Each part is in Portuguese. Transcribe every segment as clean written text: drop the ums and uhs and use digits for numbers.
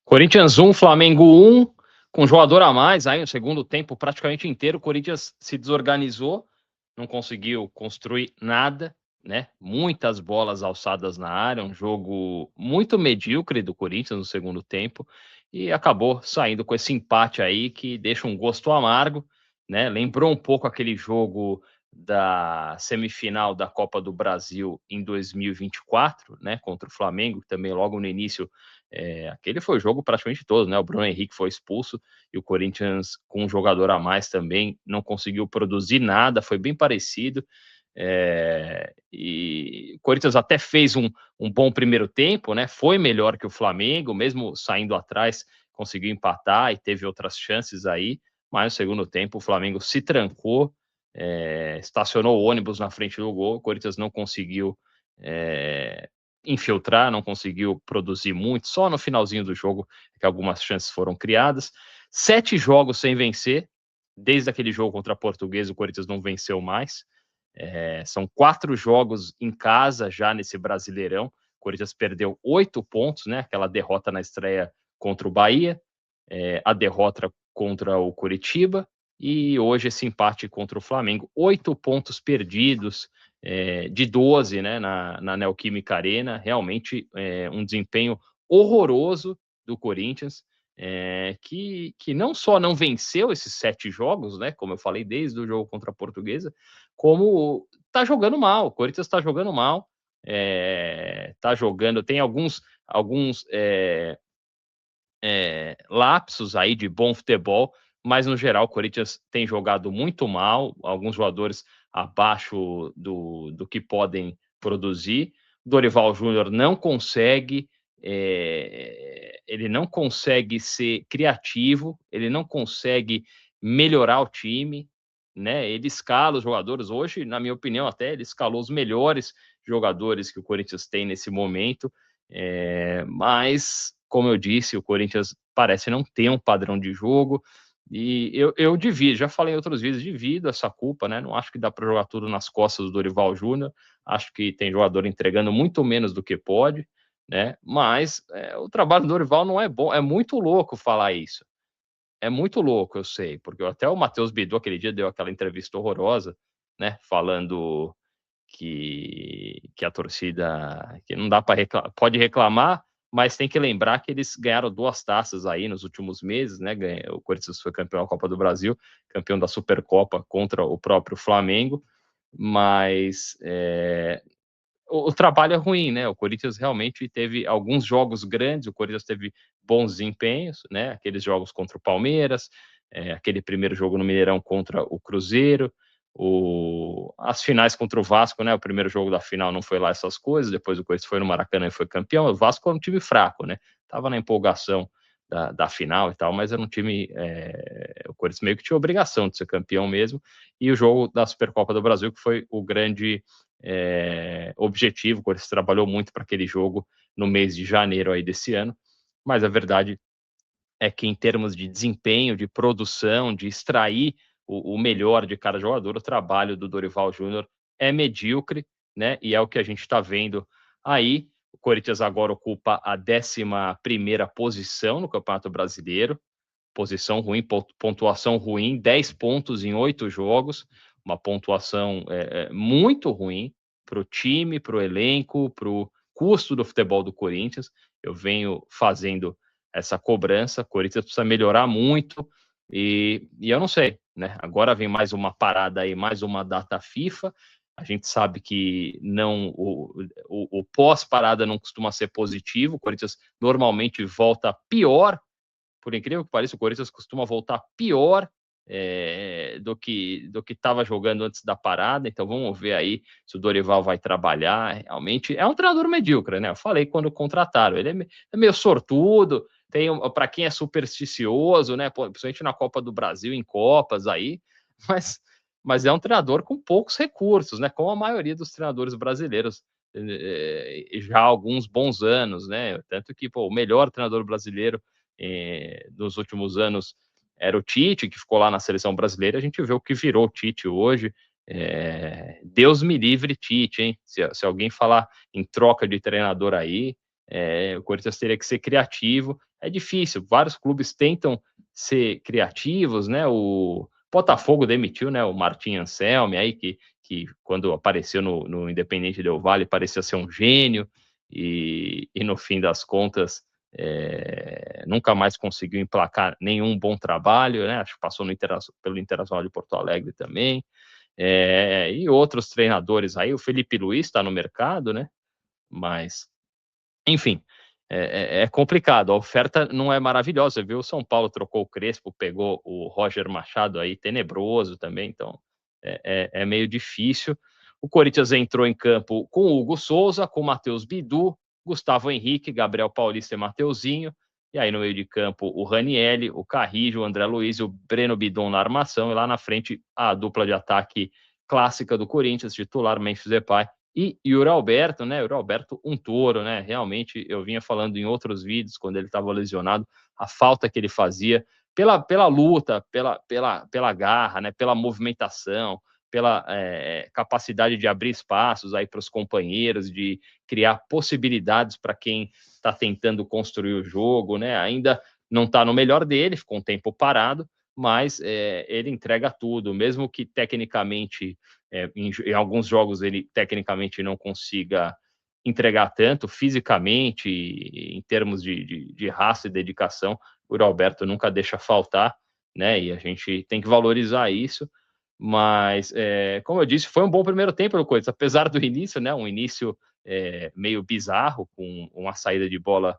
Corinthians 1, Flamengo 1, com jogador a mais, aí no segundo tempo praticamente inteiro, o Corinthians se desorganizou, não conseguiu construir nada, né? Muitas bolas alçadas na área, um jogo muito medíocre do Corinthians no segundo tempo, e acabou saindo com esse empate aí que deixa um gosto amargo, né? Lembrou um pouco aquele jogo da semifinal da Copa do Brasil em 2024, né? Contra o Flamengo, que também logo no início aquele foi o jogo praticamente todo, né? O Bruno Henrique foi expulso e o Corinthians, com um jogador a mais também, não conseguiu produzir nada, foi bem parecido. E o Corinthians até fez um bom primeiro tempo, né? Foi melhor que o Flamengo, mesmo saindo atrás, conseguiu empatar e teve outras chances aí, mas no segundo tempo o Flamengo se trancou, estacionou o ônibus na frente do gol, o Corinthians não conseguiu infiltrar, não conseguiu produzir muito, só no finalzinho do jogo que algumas chances foram criadas. 7 jogos sem vencer, desde aquele jogo contra a Portuguesa o Corinthians não venceu mais. São 4 jogos em casa já nesse Brasileirão. O Corinthians perdeu 8 pontos, né? Aquela derrota na estreia contra o Bahia, a derrota contra o Curitiba e hoje esse empate contra o Flamengo. 8 pontos perdidos, de 12, né, na Neoquímica Arena. Realmente um desempenho horroroso do Corinthians, que não só não venceu esses 7 jogos, né, como eu falei, desde o jogo contra a Portuguesa, como está jogando mal. O Corinthians está jogando mal, está jogando, tem alguns lapsos aí de bom futebol, mas no geral o Corinthians tem jogado muito mal, alguns jogadores abaixo do que podem produzir. Dorival Júnior não consegue, ele não consegue ser criativo, ele não consegue melhorar o time, né? Ele escala os jogadores. Hoje, na minha opinião, até ele escalou os melhores jogadores que o Corinthians tem nesse momento, mas como eu disse, o Corinthians parece não ter um padrão de jogo, e eu divido, já falei em outros vídeos, divido essa culpa, né? Não acho que dá para jogar tudo nas costas do Dorival Júnior, acho que tem jogador entregando muito menos do que pode, né? Mas o trabalho do Dorival não é bom, é muito louco falar isso. É muito louco, eu sei, porque até o Matheus Bidu aquele dia deu aquela entrevista horrorosa, né? Falando que a torcida, que não dá para reclamar, pode reclamar, mas tem que lembrar que eles ganharam 2 taças aí nos últimos meses, né? O Corinthians foi campeão da Copa do Brasil, campeão da Supercopa contra o próprio Flamengo, mas o trabalho é ruim, né? O Corinthians realmente teve alguns jogos grandes, o Corinthians teve bons desempenhos, né? Aqueles jogos contra o Palmeiras, aquele primeiro jogo no Mineirão contra o Cruzeiro, as finais contra o Vasco, né? O primeiro jogo da final não foi lá essas coisas, depois o Corinthians foi no Maracanã e foi campeão. O Vasco é um time fraco, né? Tava na empolgação da final e tal, mas era um time. O Corinthians meio que tinha obrigação de ser campeão mesmo. E o jogo da Supercopa do Brasil, que foi o grande objetivo. O Corinthians trabalhou muito para aquele jogo no mês de janeiro aí desse ano, mas a verdade é que em termos de desempenho, de produção, de extrair o melhor de cada jogador, o trabalho do Dorival Júnior é medíocre, né? E é o que a gente está vendo aí. O Corinthians agora ocupa a 11ª posição no Campeonato Brasileiro, posição ruim, pontuação ruim, 10 pontos em 8 jogos, uma pontuação muito ruim para o time, para o elenco, para o custo do futebol do Corinthians. Eu venho fazendo essa cobrança, o Corinthians precisa melhorar muito, e eu não sei, né? Agora vem mais uma parada aí, mais uma data FIFA. A gente sabe que não o pós-parada não costuma ser positivo. O Corinthians normalmente volta pior, por incrível que pareça, o Corinthians costuma voltar pior do que estava jogando antes da parada. Então vamos ver aí se o Dorival vai trabalhar. Realmente é um treinador medíocre, né? Eu falei quando contrataram, ele é meio sortudo. Tem para quem é supersticioso, né? Principalmente na Copa do Brasil, em Copas aí, mas é um treinador com poucos recursos, né? Como a maioria dos treinadores brasileiros já há alguns bons anos, né? Tanto que o melhor treinador brasileiro dos últimos anos era o Tite, que ficou lá na seleção brasileira. A gente vê o que virou o Tite hoje. Deus me livre Tite, hein? Se alguém falar em troca de treinador aí, o Corinthians teria que ser criativo. é difícil. Vários clubes tentam ser criativos, né? O Botafogo demitiu, né, o Martim Anselmi, aí que quando apareceu no Independente Del Valle parecia ser um gênio, e no fim das contas nunca mais conseguiu emplacar nenhum bom trabalho, né? Acho que passou pelo Internacional de Porto Alegre também. E outros treinadores aí, o Felipe Luiz está no mercado, né? Mas, enfim, é complicado. A oferta não é maravilhosa, viu? O São Paulo trocou o Crespo, pegou o Roger Machado aí, tenebroso também, então é meio difícil. O Corinthians entrou em campo com o Hugo Souza, com o Matheus Bidu, Gustavo Henrique, Gabriel Paulista e Mateuzinho. E aí no meio de campo o Ranielli, o Carrijo, o André Luiz e o Breno Bidon na armação. E lá na frente a dupla de ataque clássica do Corinthians, titular Memphis Depay e Yuri Alberto, né? Yuri Alberto, um touro, né? Realmente, eu vinha falando em outros vídeos, quando ele estava lesionado, a falta que ele fazia pela luta, pela garra, né? Pela movimentação, pela capacidade de abrir espaços aí para os companheiros, de criar possibilidades para quem está tentando construir o jogo, né? Ainda não está no melhor dele, ficou um tempo parado, mas ele entrega tudo, mesmo que tecnicamente em alguns jogos ele tecnicamente não consiga entregar tanto, fisicamente, em termos de raça e dedicação, o Alberto nunca deixa faltar, né? E a gente tem que valorizar isso. Mas, como eu disse, foi um bom primeiro tempo do Corinthians, apesar do início, né? Um início meio bizarro, com uma saída de bola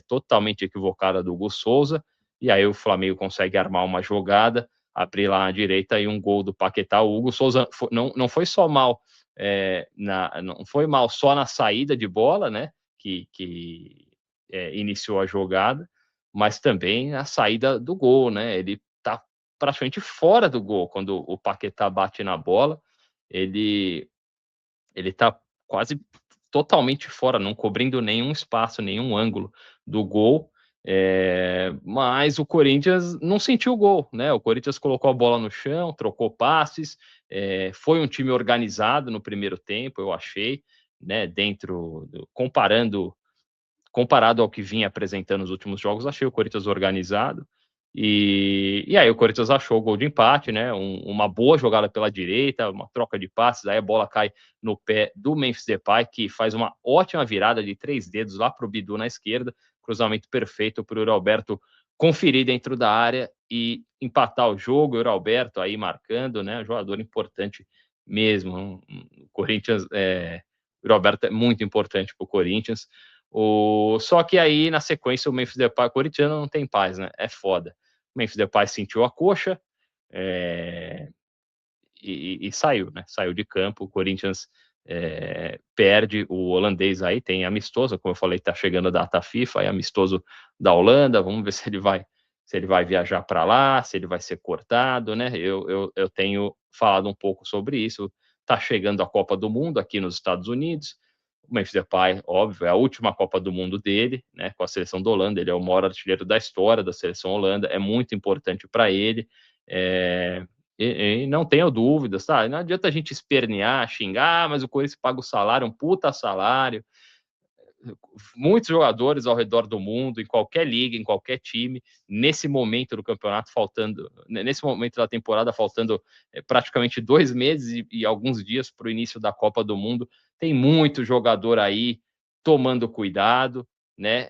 totalmente equivocada do Hugo Souza, e aí o Flamengo consegue armar uma jogada, abrir lá à direita e um gol do Paquetá. O Hugo Souza não foi só mal, não foi mal só na saída de bola, né? Que iniciou a jogada, mas também a saída do gol, né? Ele tá praticamente fora do gol quando o Paquetá bate na bola. Ele tá quase totalmente fora, não cobrindo nenhum espaço, nenhum ângulo do gol. Mas o Corinthians não sentiu o gol, né? O Corinthians colocou a bola no chão, trocou passes, foi um time organizado no primeiro tempo, eu achei, né? Comparado ao que vinha apresentando nos últimos jogos, achei o Corinthians organizado. E aí o Corinthians achou o gol de empate, né? Uma boa jogada pela direita, uma troca de passes, aí a bola cai no pé do Memphis Depay, que faz uma ótima virada de 3 dedos lá para o Bidu na esquerda, cruzamento perfeito para o Yuri Alberto conferir dentro da área e empatar o jogo. O Yuri Alberto aí marcando, né? Jogador importante mesmo. O Corinthians, o Yuri Alberto é muito importante para o Corinthians. Só que aí, na sequência, o Memphis Depay, corintiano, não tem paz, né? É foda. O Memphis Depay sentiu a coxa e saiu, né? Saiu de campo. O Corinthians perde o holandês aí, tem amistoso, como eu falei, tá chegando a data FIFA, é amistoso da Holanda. Vamos ver se ele vai viajar para lá, se ele vai ser cortado, né? Eu tenho falado um pouco sobre isso. Tá chegando a Copa do Mundo aqui nos Estados Unidos. O Memphis Depay, óbvio, é a última Copa do Mundo dele, né, com a seleção da Holanda. Ele é o maior artilheiro da história da seleção holanda, é muito importante para ele. E não tenho dúvidas, tá? Não adianta a gente espernear, xingar, mas o Corinthians paga o salário, um puta salário. Muitos jogadores ao redor do mundo, em qualquer liga, em qualquer time, nesse momento do campeonato, nesse momento da temporada, faltando praticamente 2 meses e alguns dias para o início da Copa do Mundo, tem muito jogador aí tomando cuidado, né?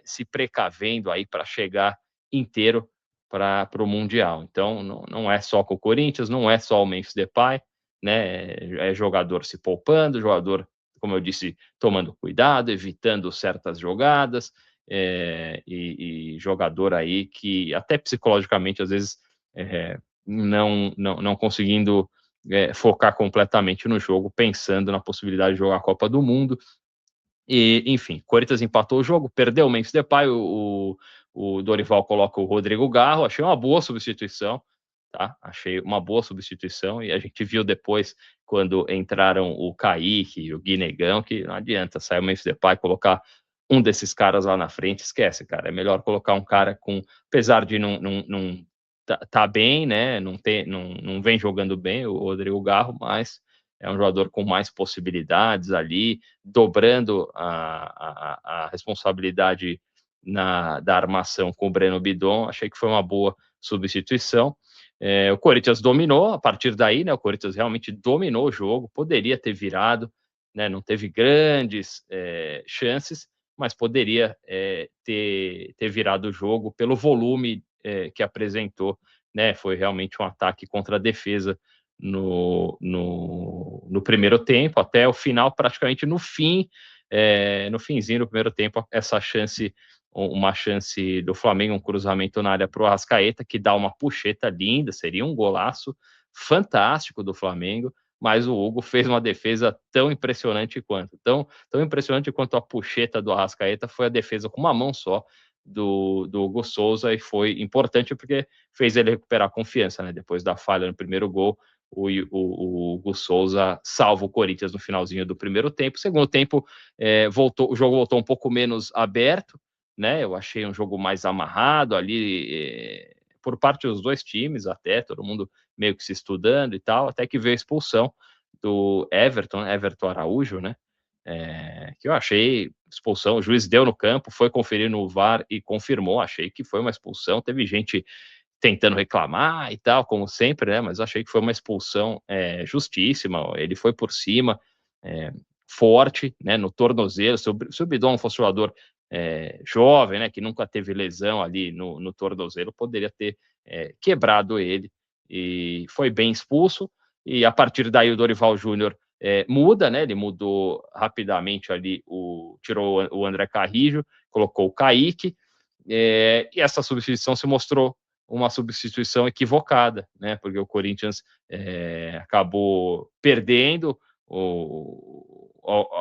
Se precavendo aí para chegar inteiro para o Mundial. Então, não é só com o Corinthians, não é só o Memphis Depay, né? É jogador se poupando, jogador, como eu disse, tomando cuidado, evitando certas jogadas, e jogador aí que até psicologicamente às vezes não conseguindo focar completamente no jogo, pensando na possibilidade de jogar a Copa do Mundo. E, enfim, Corinthians empatou o jogo, perdeu o Memphis Depay, o Dorival coloca o Rodrigo Garro, achei uma boa substituição, tá? Achei uma boa substituição, e a gente viu depois, quando entraram o Kaique e o Guinegão, que não adianta sair o Memphis Depay, colocar um desses caras lá na frente, esquece, cara, é melhor colocar um cara com, apesar de não tá bem, né, não vem jogando bem o Rodrigo Garro, mas é um jogador com mais possibilidades ali, dobrando a responsabilidade da armação com o Breno Bidon, achei que foi uma boa substituição. O Corinthians dominou a partir daí, né? O Corinthians realmente dominou o jogo, poderia ter virado, né? Não teve grandes chances, mas poderia ter virado o jogo pelo volume que apresentou, né? Foi realmente um ataque contra a defesa no primeiro tempo, até o final, praticamente no fim, no finzinho do primeiro tempo, uma chance do Flamengo, um cruzamento na área para o Arrascaeta, que dá uma puxeta linda, seria um golaço fantástico do Flamengo, mas o Hugo fez uma defesa tão impressionante quanto. Tão impressionante quanto a puxeta do Arrascaeta foi a defesa com uma mão só do Hugo Souza, e foi importante porque fez ele recuperar a confiança, né? Depois da falha no primeiro gol, o Hugo Souza salva o Corinthians no finalzinho do primeiro tempo. Segundo tempo, o jogo voltou um pouco menos aberto, né? Eu achei um jogo mais amarrado ali, por parte dos dois times, até todo mundo meio que se estudando e tal, até que veio a expulsão do Everton Araújo, né? Que eu achei expulsão, o juiz deu no campo, foi conferir no VAR e confirmou, achei que foi uma expulsão, teve gente tentando reclamar e tal, como sempre, né? Mas achei que foi uma expulsão justíssima. Ele foi por cima, forte, né? No tornozelo. Se o Bidon fosse um jogador jovem, né? Que nunca teve lesão ali no tornozelo, poderia ter quebrado ele. E foi bem expulso. E a partir daí o Dorival Júnior muda, né? Ele mudou rapidamente ali, tirou o André Carrillo, colocou o Kaique. E essa substituição se mostrou uma substituição equivocada, né? Porque o Corinthians acabou perdendo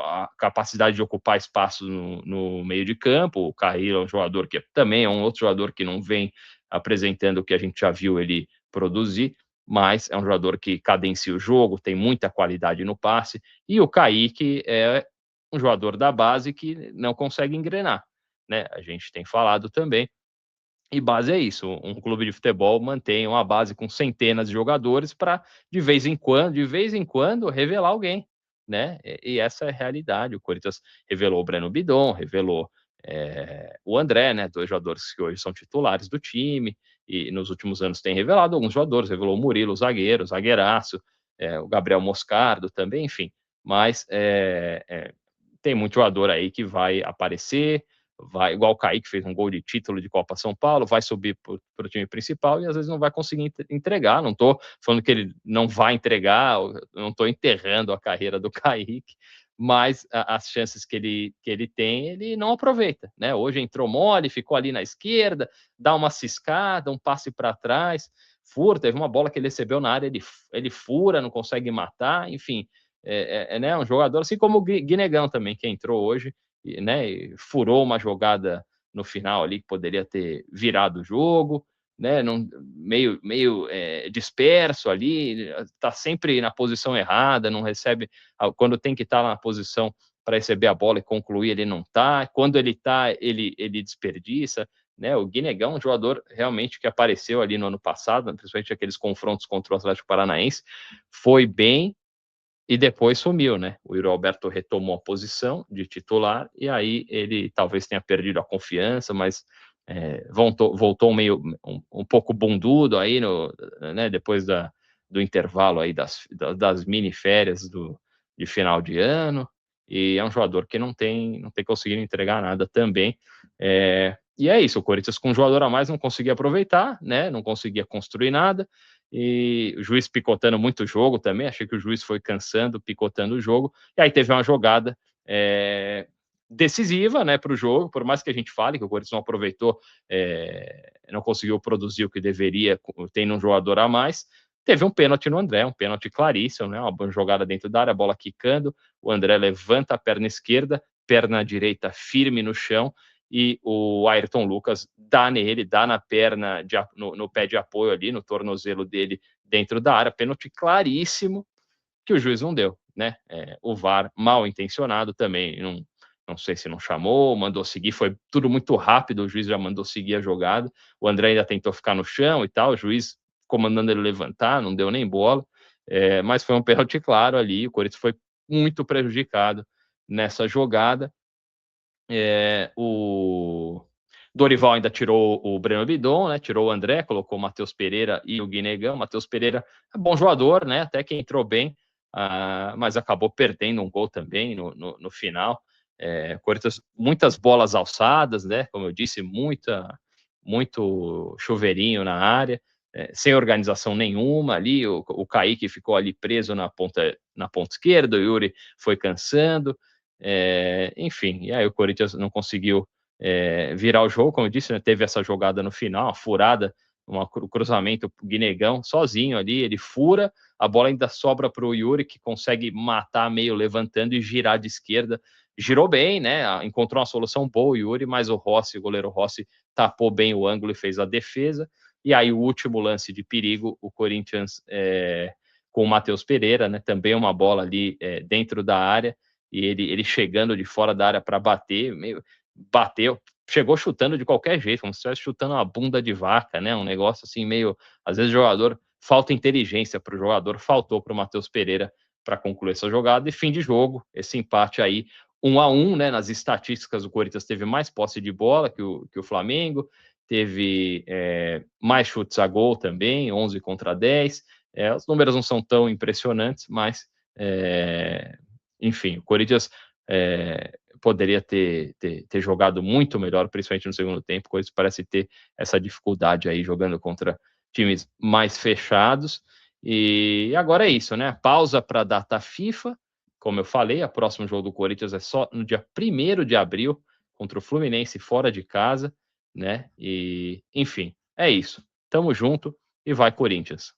a capacidade de ocupar espaço no meio de campo. O Carrillo é um jogador que também é um outro jogador que não vem apresentando o que a gente já viu ele produzir, mas é um jogador que cadencia o jogo, tem muita qualidade no passe, e o Kaique é um jogador da base que não consegue engrenar, né? A gente tem falado também. E base é isso, um clube de futebol mantém uma base com centenas de jogadores para, de vez em quando, revelar alguém, né? E essa é a realidade. O Corinthians revelou o Breno Bidon, revelou o André, né? Dois jogadores que hoje são titulares do time, e nos últimos anos tem revelado alguns jogadores, revelou o Murilo, o zagueiro, o zagueiraço, o Gabriel Moscardo também, enfim. Mas tem muito jogador aí que vai aparecer, vai, igual o Kaique fez um gol de título de Copa São Paulo, vai subir para o time principal e às vezes não vai conseguir entregar. Não estou falando que ele não vai entregar, não estou enterrando a carreira do Kaique, mas as chances que ele tem, ele não aproveita, né? Hoje entrou mole, ficou ali na esquerda, dá uma ciscada, um passe para trás, fura, teve uma bola que ele recebeu na área, ele fura, não consegue matar, enfim, né, um jogador, assim como o Guinegão também, que entrou hoje, né, e furou uma jogada no final ali que poderia ter virado o jogo, né, meio disperso ali, está sempre na posição errada, não recebe, quando tem que estar na posição para receber a bola e concluir, ele não está, quando ele está, ele desperdiça, né, o Guinegão é um jogador realmente que apareceu ali no ano passado, principalmente aqueles confrontos contra o Atlético Paranaense, foi bem, e depois sumiu, né? O Yuri Alberto retomou a posição de titular e aí ele talvez tenha perdido a confiança, mas voltou um pouco bundudo aí né, depois do intervalo aí das mini férias de final de ano, e é um jogador que não tem conseguido entregar nada também. E é isso, o Corinthians com um jogador a mais não conseguia aproveitar, né? Não conseguia construir nada, e o juiz picotando muito o jogo também, achei que o juiz foi cansando, picotando o jogo, e aí teve uma jogada decisiva, né, para o jogo, por mais que a gente fale que o Corinthians não aproveitou, não conseguiu produzir o que deveria, tem um jogador a mais, teve um pênalti no André, um pênalti claríssimo, né, uma boa jogada dentro da área, a bola quicando, o André levanta a perna esquerda, perna direita firme no chão, e o Ayrton Lucas dá nele, dá na perna, no pé de apoio ali, no tornozelo dele, dentro da área, pênalti claríssimo, que o juiz não deu, né? O VAR mal intencionado também, não sei se não chamou, mandou seguir, foi tudo muito rápido, o juiz já mandou seguir a jogada, o André ainda tentou ficar no chão e tal, o juiz comandando ele levantar, não deu nem bola, mas foi um pênalti claro ali, o Corinthians foi muito prejudicado nessa jogada. O Dorival ainda tirou o Breno Bidon, né? Tirou o André, colocou o Matheus Pereira e o Guinegão. Matheus Pereira é bom jogador, né? Até que entrou bem, mas acabou perdendo um gol também no final. Corinthians, muitas bolas alçadas, né? Como eu disse, muito chuveirinho na área, sem organização nenhuma ali. O Kaique ficou ali preso na ponta esquerda, o Yuri foi cansando. Enfim, e aí o Corinthians não conseguiu virar o jogo, como eu disse, né, teve essa jogada no final, uma furada, um cruzamento pro Guinegão, sozinho ali, ele fura, a bola ainda sobra para o Yuri, que consegue matar meio levantando e girar de esquerda. Girou bem, né? Encontrou uma solução boa o Yuri, mas o goleiro Rossi, tapou bem o ângulo e fez a defesa. E aí o último lance de perigo, o Corinthians com o Matheus Pereira, né? Também uma bola ali dentro da área, e ele chegando de fora da área para bater, bateu, chegou chutando de qualquer jeito, como se estivesse chutando uma bunda de vaca, né? Um negócio assim meio, às vezes o jogador falta inteligência para o jogador, faltou para o Matheus Pereira para concluir essa jogada, e fim de jogo, esse empate aí 1-1, né? Nas estatísticas, o Corinthians teve mais posse de bola que o Flamengo, teve mais chutes a gol também, 11 contra 10. Os números não são tão impressionantes, mas enfim, o Corinthians poderia ter jogado muito melhor, principalmente no segundo tempo. O Corinthians parece ter essa dificuldade aí jogando contra times mais fechados. E agora é isso, né? Pausa para a data FIFA. Como eu falei, o próximo jogo do Corinthians é só no dia 1º de abril, contra o Fluminense fora de casa, né? E, enfim, é isso. Tamo junto e vai Corinthians.